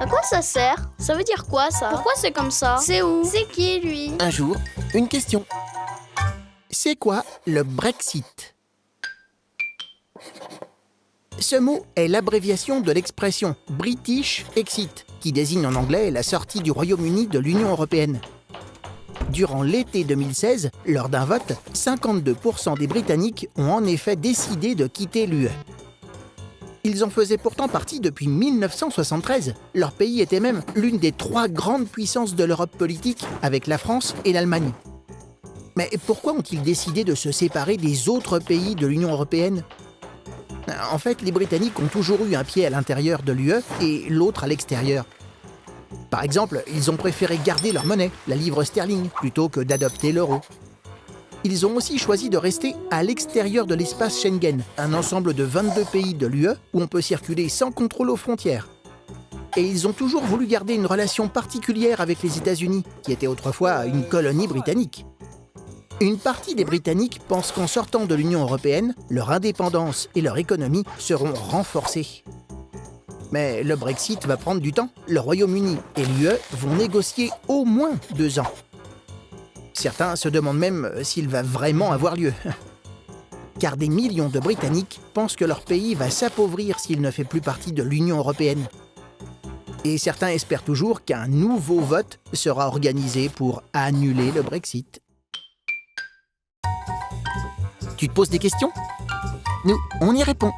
À quoi ça sert? Ça veut dire quoi, ça? Pourquoi c'est comme ça? C'est où? C'est qui, lui? Un jour, une question. C'est quoi le Brexit? Ce mot est l'abréviation de l'expression British Exit, qui désigne en anglais la sortie du Royaume-Uni de l'Union européenne. Durant l'été 2016, lors d'un vote, 52% des Britanniques ont en effet décidé de quitter l'UE. Ils en faisaient pourtant partie depuis 1973. Leur pays était même l'une des 3 grandes puissances de l'Europe politique, avec la France et l'Allemagne. Mais pourquoi ont-ils décidé de se séparer des autres pays de l'Union européenne ? En fait, les Britanniques ont toujours eu un pied à l'intérieur de l'UE et l'autre à l'extérieur. Par exemple, ils ont préféré garder leur monnaie, la livre sterling, plutôt que d'adopter l'euro. Ils ont aussi choisi de rester à l'extérieur de l'espace Schengen, un ensemble de 22 pays de l'UE où on peut circuler sans contrôle aux frontières. Et ils ont toujours voulu garder une relation particulière avec les États-Unis, qui était autrefois une colonie britannique. Une partie des Britanniques pensent qu'en sortant de l'Union européenne, leur indépendance et leur économie seront renforcées. Mais le Brexit va prendre du temps. Le Royaume-Uni et l'UE vont négocier au moins 2 ans. Certains se demandent même s'il va vraiment avoir lieu. Car des millions de Britanniques pensent que leur pays va s'appauvrir s'il ne fait plus partie de l'Union européenne. Et certains espèrent toujours qu'un nouveau vote sera organisé pour annuler le Brexit. Tu te poses des questions? Nous, on y répond.